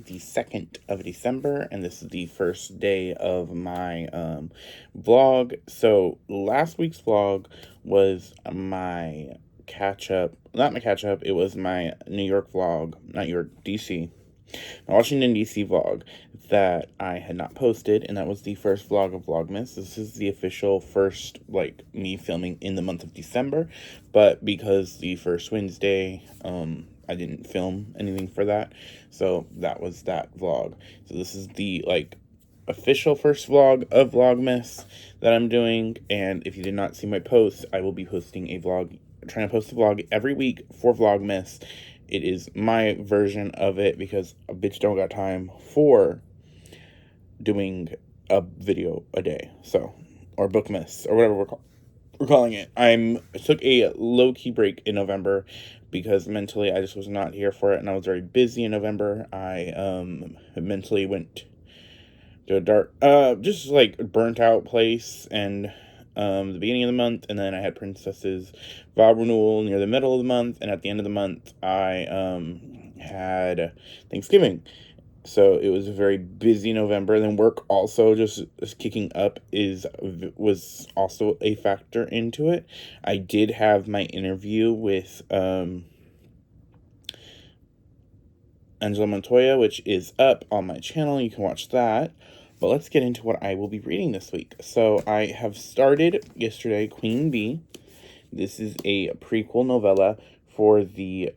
the 2nd of December, and this is the first day of my vlog. So last week's vlog was my catch-up, not my catch-up, it was my New York vlog, not New York, DC, my Washington, D.C. vlog that I had not posted, and that was the first vlog of Vlogmas. This is the official first, me filming in the month of December, but because the first Wednesday, I didn't film anything for that, so that was that vlog. So this is the, official first vlog of Vlogmas that I'm doing, and if you did not see my post, I will be posting a vlog, trying to post a vlog every week for Vlogmas. It is my version of it because a bitch don't got time for doing a video a day. So, or Bookmas, or whatever we're calling it. I took a low-key break in November because mentally I just was not here for it, and I was very busy in November. I mentally went to a dark, just burnt out place, and the beginning of the month, and then I had Princess's vow renewal near the middle of the month, and at the end of the month I had Thanksgiving. So it was a very busy November. And then work also just kicking up was also a factor into it. I did have my interview with Angela Montoya, which is up on my channel. You can watch that. But let's get into what I will be reading this week. So I have started yesterday Queen Bee. This is a prequel novella for the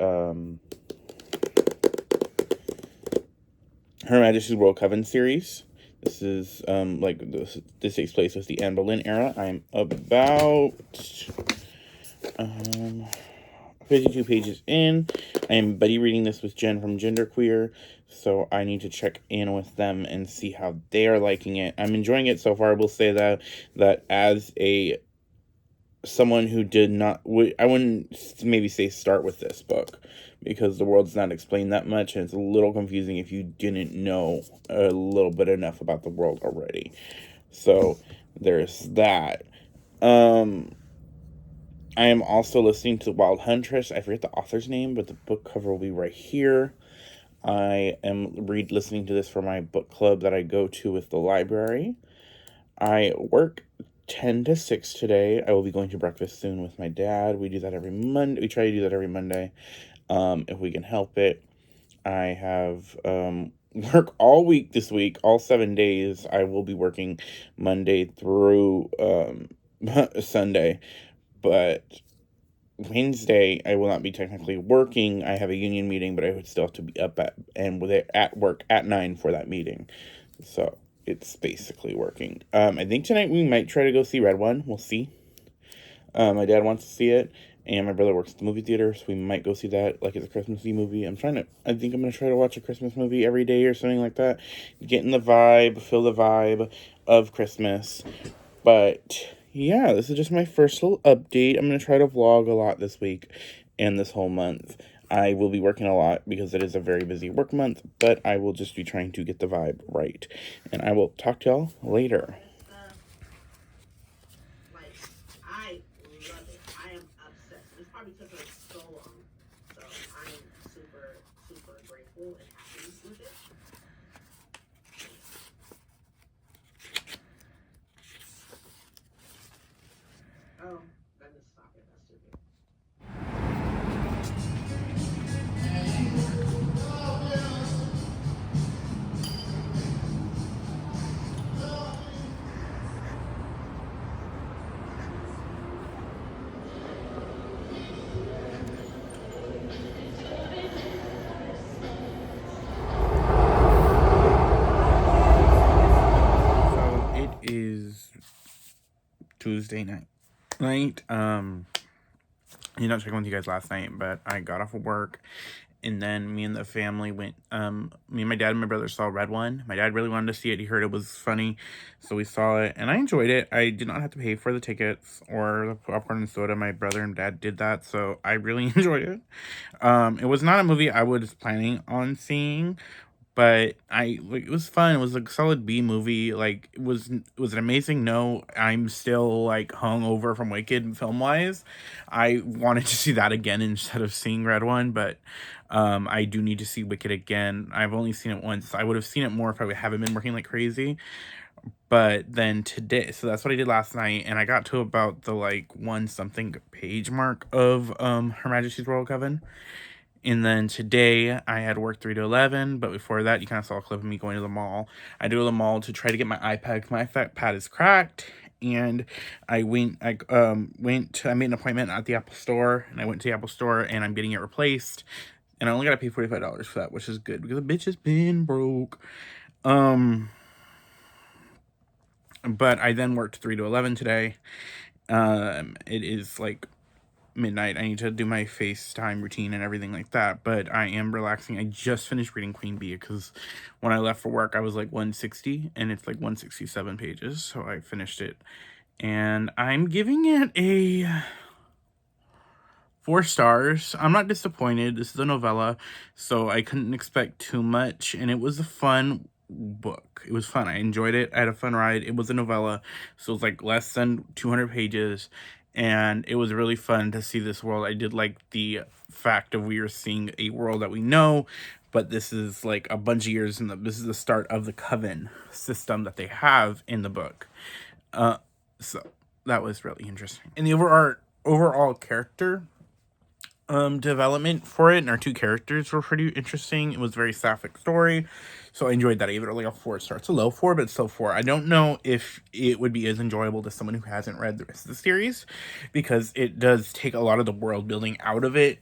Her Majesty's Royal Coven series. This is this takes place with the Anne Boleyn era. I'm about 52 pages in. I am buddy reading this with Jen from Genderqueer, so I need to check in with them and see how they are liking it. I'm enjoying it so far. I will say that as someone who did not, I wouldn't maybe say start with this book, because the world's not explained that much, and it's a little confusing if you didn't know a little bit enough about the world already. So there's that. I am also listening to Wild Huntress. I forget the author's name, but the book cover will be right here. I am listening to this for my book club that I go to with the library. I work 10 to 6 today. I will be going to breakfast soon with my dad. We do that every Monday. We try to do that every Monday, if we can help it. I have work all week this week, all 7 days. I will be working Monday through Sunday, but Wednesday I will not be technically working. I have a union meeting, but I would still have to be up at work at 9 for that meeting. So it's basically working. I think tonight we might try to go see Red One. We'll see. My dad wants to see it, and my brother works at the movie theater, so we might go see that, it's a Christmas Eve movie. I think I'm going to try to watch a Christmas movie every day or something like that. Get in the vibe, feel the vibe of Christmas. But yeah, this is just my first little update. I'm going to try to vlog a lot this week and this whole month. I will be working a lot because it is a very busy work month, but I will just be trying to get the vibe right. And I will talk to y'all later. I love it. I am obsessed. This probably took us so long. So I am super, super grateful and happy with it. Oh, goodness, stop it. That's too big. So it is Tuesday night. I did not check in with you guys last night, but I got off of work, and then me and the family went, me and my dad and my brother saw Red One. My dad really wanted to see it. He heard it was funny, so we saw it, and I enjoyed it. I did not have to pay for the tickets or the popcorn and soda. My brother and dad did that, so I really enjoyed it. It was not a movie I was planning on seeing, But it was fun. It was a solid B movie. Like it was an amazing. No, I'm still like hungover from Wicked film wise. I wanted to see that again instead of seeing Red One, but I do need to see Wicked again. I've only seen it once. I would have seen it more if I haven't been working like crazy. But then today, so that's what I did last night, and I got to about the like one something page mark of Her Majesty's Royal Coven. And then today I had work 3 to 11, but before that, you kind of saw a clip of me going to the mall. I go to the mall to try to get my iPad. My iPad is cracked, and I made an appointment at the Apple Store, and I went to the Apple Store, and I'm getting it replaced. And I only gotta pay $45 for that, which is good because the bitch has been broke. But I then worked 3 to 11 today. It is like midnight. I need to do my FaceTime routine and everything like that, but I am relaxing. I just finished reading Queen Bee because when I left for work, I was like 160 and it's like 167 pages. So I finished it and I'm giving it a 4 stars. I'm not disappointed. This is a novella, so I couldn't expect too much, and it was a fun book. It was fun. I enjoyed it. I had a fun ride. It was a novella, so it was like less than 200 pages, and it was really fun to see this world. I did like the fact of we are seeing a world that we know, but this is like a bunch of years this is the start of the coven system that they have in the book. So that was really interesting. And the overall character development for it, and our two characters were pretty interesting. It was a very sapphic story, so I enjoyed that. I gave it like a 4 star. It's a low 4, but it's still 4. I don't know if it would be as enjoyable to someone who hasn't read the rest of the series, because it does take a lot of the world building out of it.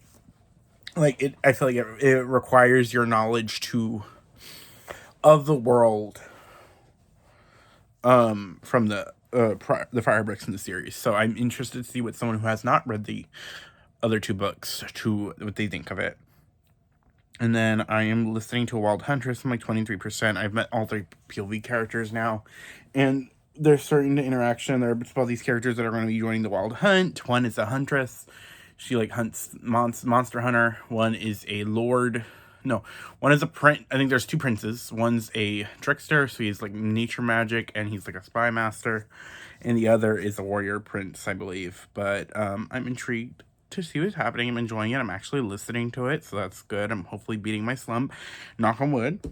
Like I feel like it requires your knowledge of the world from the Fire Bricks in the series. So I'm interested to see what someone who has not read the other 2 books to what they think of it. And then I am listening to A Wild Huntress. I'm like 23%. I've met all 3 POV characters now, and there's certain interaction. There are about these characters that are going to be joining the Wild Hunt. One is a huntress. She like hunts monster hunter. One is a lord. No, one is a prince. I think there's 2 princes. One's a trickster, so he's like nature magic, and he's like a spy master. And the other is a warrior prince, I believe. But I'm intrigued to see what's happening. I'm enjoying it. I'm actually listening to it, so that's good. I'm hopefully beating my slump. Knock on wood.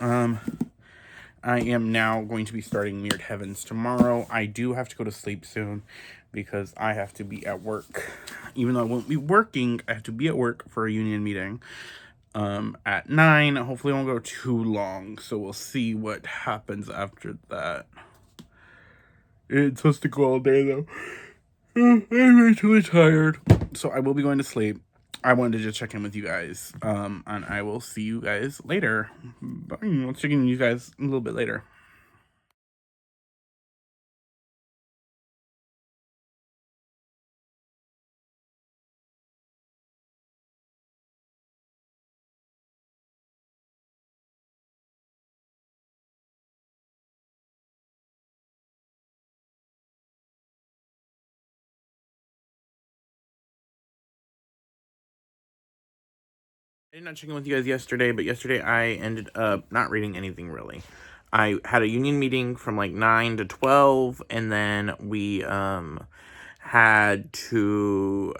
I am now going to be starting Mirrored Heavens tomorrow. I do have to go to sleep soon because I have to be at work. Even though I won't be working, I have to be at work for a union meeting at 9. Hopefully it won't go too long, so we'll see what happens after that. It's supposed to go all day though. I'm really tired, so I will be going to sleep. I wanted to just check in with you guys, and I will see you guys later. Bye. I'll check in with you guys a little bit later. I did not check in with you guys yesterday, but yesterday I ended up not reading anything really. I had a union meeting from like 9 to 12, and then we had to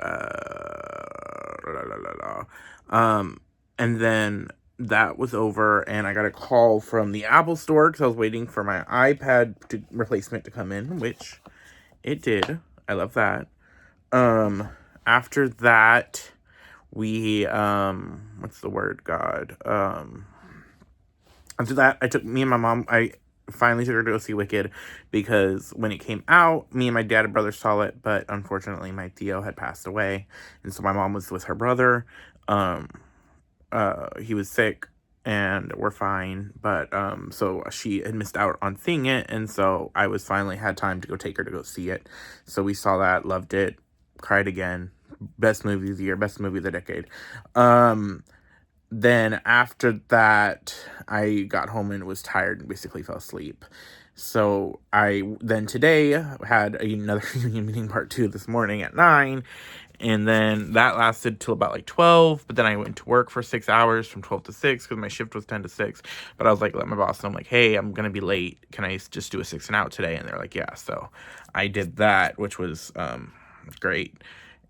and then that was over, and I got a call from the Apple Store because I was waiting for my iPad replacement to come in, which it did. I love that. After that, we what's the word, God, after that I took me and my mom, I finally took her to go see Wicked, because when it came out, me and my dad and brother saw it, but unfortunately my Theo had passed away, and so my mom was with her brother. He was sick, and we're fine, but so she had missed out on seeing it, and so I was finally had time to go take her to go see it. So we saw that, loved it, cried again. Best movie of the year, best movie of the decade. Then after that, I got home and was tired and basically fell asleep. So I then today had another union meeting part 2 this morning at 9, And then that lasted till about like 12. But then I went to work for 6 hours from 12 to 6 because my shift was 10 to 6. But I was like, let my boss know, I'm like, hey, I'm going to be late. Can I just do a 6 and out today? And they're like, yeah. So I did that, which was great.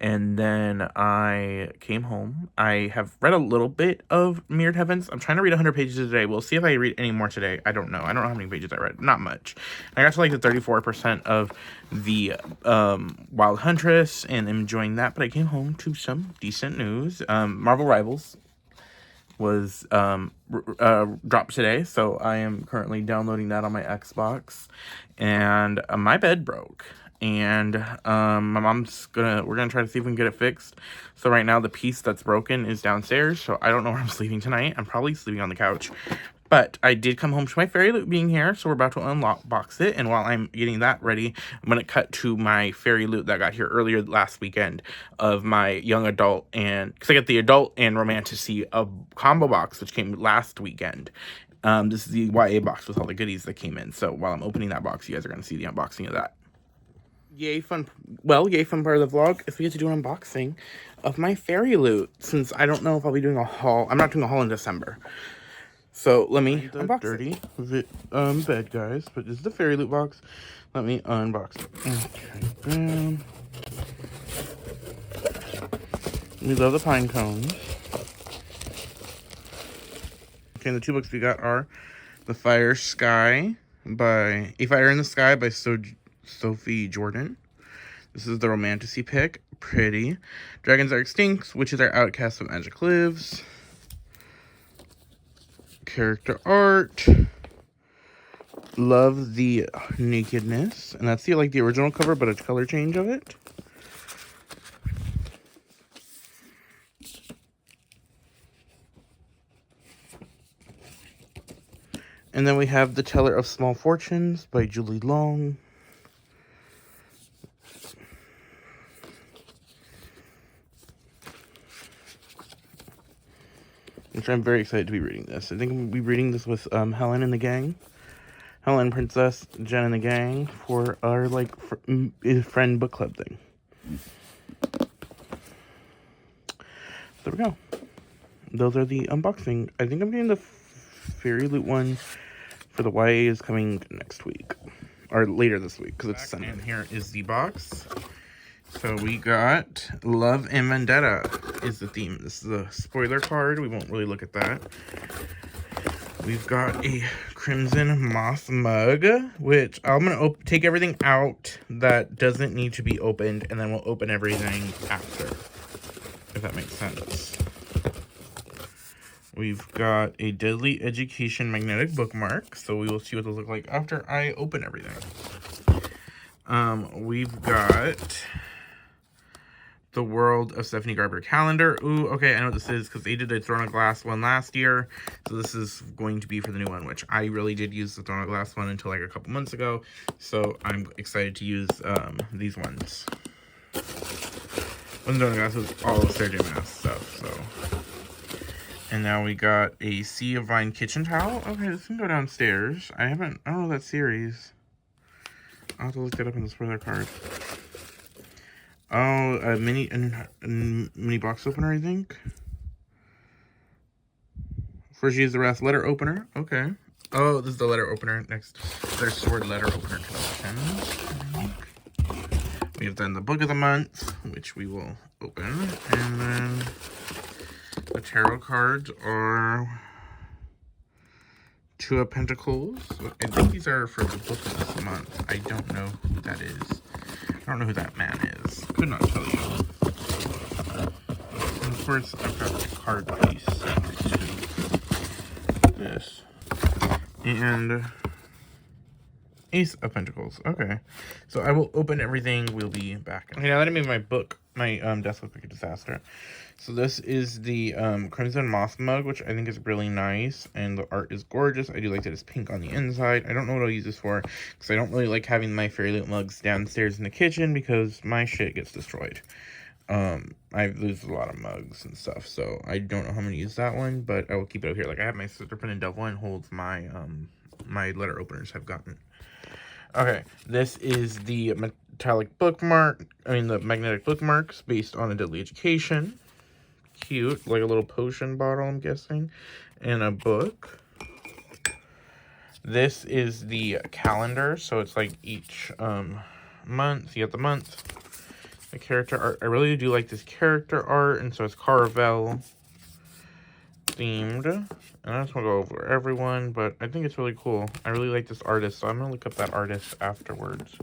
And then I came home. I have read a little bit of Mirrored Heavens. I'm trying to read 100 pages today. We'll see if I read any more today. I don't know. I don't know how many pages I read. Not much. I got to like the 34% of the Wild Huntress and am enjoying that. But I came home to some decent news. Marvel Rivals was dropped today, so I am currently downloading that on my Xbox. And my bed broke. And my mom's we're gonna try to see if we can get it fixed. So right now the piece that's broken is downstairs, so I don't know where I'm sleeping tonight. I'm probably sleeping on the couch. But I did come home to my fairy loot being here, so we're about to unbox it. And while I'm getting that ready, I'm going to cut to my fairy loot that got here earlier last weekend of my young adult. And because I got the adult and romantasy combo box, which came last weekend. This is the YA box with all the goodies that came in. So while I'm opening that box, you guys are going to see the unboxing of that. Yay fun part of the vlog is we get to do an unboxing of my fairy loot. Since I don't know if I'll be doing a haul. I'm not doing a haul in December. So let me unbox dirty bed, guys. But this is the fairy loot box. Let me unbox it. Okay, we love the pine cones. Okay, the two books we got are The Fire Sky by A Fire in the Sky by Sophie Jordan. This is the romantasy pick. Pretty. Dragons Are Extinct, Witches Are Outcast, but Magic Lives. Character art. Love the nakedness. And that's the original cover, but a color change of it. And then we have The Teller of Small Fortunes by Julie Long. Which I'm very excited to be reading this. I think we'll be reading this with Helen and the gang. Helen, Princess, Jen, and the gang for our friend book club thing. There we go. Those are the unboxing. I think I'm getting the Fairy Loot one for the YA is coming next week. Or later this week, because it's Sunday. And here is the box. So we got Love and Vendetta is the theme. This is a spoiler card. We won't really look at that. We've got a Crimson Moth mug, which I'm going to take everything out that doesn't need to be opened, and then we'll open everything after, if that makes sense. We've got a Deadly Education magnetic bookmark, so we will see what those look like after I open everything. We've got the World of Stephanie Garber calendar. Ooh, okay, I know what this is because they did a Throne of Glass one last year. So this is going to be for the new one, which I really did use the Throne of Glass one until like a couple months ago. So I'm excited to use these ones. When Throne of Glass was all of Sarah J. Maas stuff, so. And now we got a Sea of Vine kitchen towel. Okay, this can go downstairs. I don't know that series. I'll have to look that up in the spoiler card. Oh, a mini box opener, I think. First, use the Wrath letter opener. Okay. Oh, this is the letter opener. Next, there's sword letter opener collection. We have done the book of the month, which we will open, and then the tarot cards are Two of Pentacles. I think these are for the book of this month. I don't know who that is. I don't know who that man is. Could not tell you. And of course, I've got the card piece to this. And Ace of Pentacles. Okay. So I will open everything. We'll be back. Okay, now that I made my desk look like a disaster. So this is the Crimson Moth mug, which I think is really nice, and the art is gorgeous. I do like that it's pink on the inside. I don't know what I'll use this for, because I don't really like having my Fairy Loot mugs downstairs in the kitchen, because my shit gets destroyed. I lose a lot of mugs and stuff, so I don't know how I'm going to use that one, but I will keep it up here. Like, I have my Serpent and Devil one holds my, my letter openers have gotten. Okay, this is the the magnetic bookmarks based on a deadly education. Cute, like a little potion bottle, I'm guessing, and a book. This is the calendar, so it's like each month. You got the month, the character art. I really do like this character art, and so it's Carvel themed. And I just want to go over everyone, but I think it's really cool. I really like this artist, so I'm gonna look up that artist afterwards.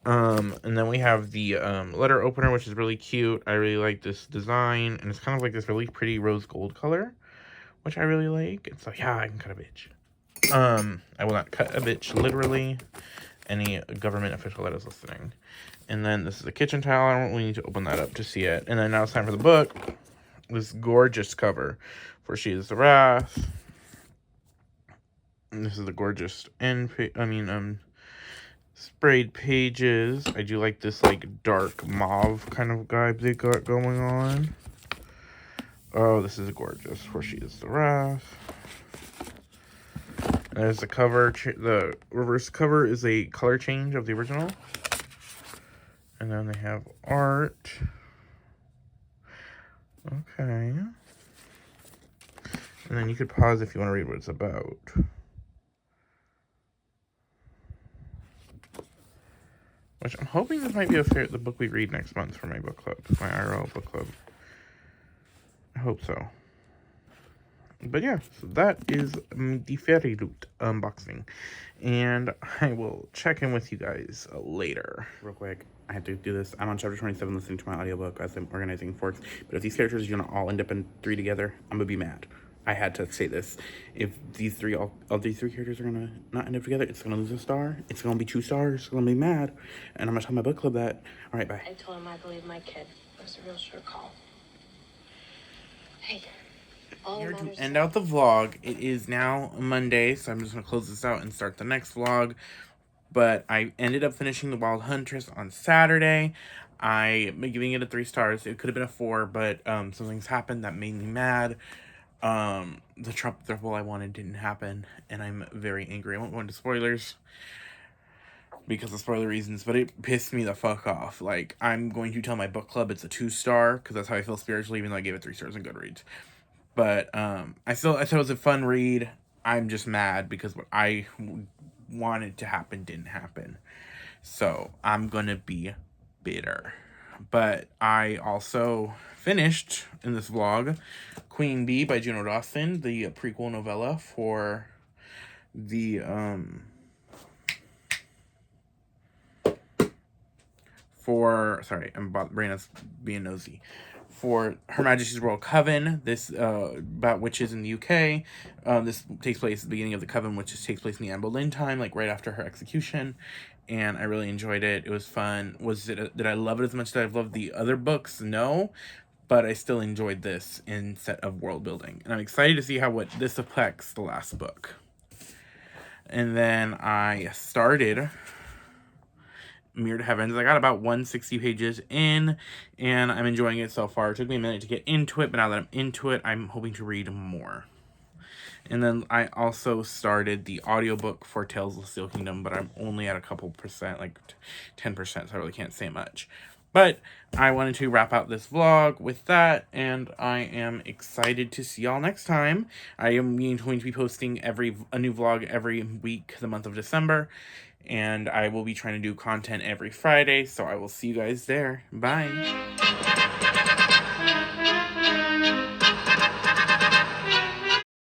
And then we have the letter opener, which is really cute. I really like this design, and it's kind of like this really pretty rose gold color, which I really like. It's like, yeah, I can cut a bitch. I will not cut a bitch, literally. Any government official that is listening. And then this is a kitchen towel. I don't really need to open that up to see it. And then now it's time for the book. This gorgeous cover for She is the Wrath. And this is the gorgeous sprayed pages. I do like this like dark mauve kind of vibe they got going on. Oh, this is gorgeous for She is the Wrath. There's the cover. The reverse cover is a color change of the original. And then they have art. Okay. And then you could pause if you want to read what it's about. Which I'm hoping this might be the book we read next month for my book club. My IRL book club. I hope so. But yeah, so that is the Fairy Loot unboxing. And I will check in with you guys later. Real quick, I had to do this. I'm on chapter 27 listening to my audiobook as I'm organizing forks. But if these characters are going to all end up in 3 together, I'm going to be mad. I had to say this. If these all these 3 characters are going to not end up together, it's going to lose a star. It's going to be 2 stars. I'm going to be mad. And I'm going to tell my book club that. All right, bye. I told him I believe my kid. It was a real short call. Hey. Here to end out the vlog. It is now Monday, so I'm just going to close this out and start the next vlog. But I ended up finishing The Wild Huntress on Saturday. I'm giving it a 3 stars. It could have been a 4, but some things happened that made me mad. The trouble I wanted didn't happen, and I'm very angry. I won't go into spoilers because of spoiler reasons, but it pissed me the fuck off. Like, I'm going to tell my book club it's a 2-star, because that's how I feel spiritually, even though I gave it 3 stars on Goodreads. But I thought it was a fun read. I'm just mad because what I wanted to happen didn't happen. So I'm gonna be bitter. But I also finished in this vlog Queen Bee by Juno Dawson, the prequel novella for the brain is being nosy. For Her Majesty's Royal Coven, this about witches in the UK. This takes place at the beginning of the Coven, which takes place in the Anne Boleyn time, like right after her execution. And I really enjoyed it. It was fun. Did I love it as much as I've loved the other books? No. But I still enjoyed this instead of world building. And I'm excited to see what this affects the last book. And then I started Mirrored Heavens. I got about 160 pages in, and I'm enjoying it so far. It took me a minute to get into it, but now that I'm into it, I'm hoping to read more. And then I also started the audiobook for Tales of the Steel Kingdom, but I'm only at a couple percent, like 10%, so I really can't say much. But I wanted to wrap out this vlog with that, and I am excited to see y'all next time. I am going to be posting a new vlog every week, the month of December. And I will be trying to do content every Friday, so I will see you guys there. Bye.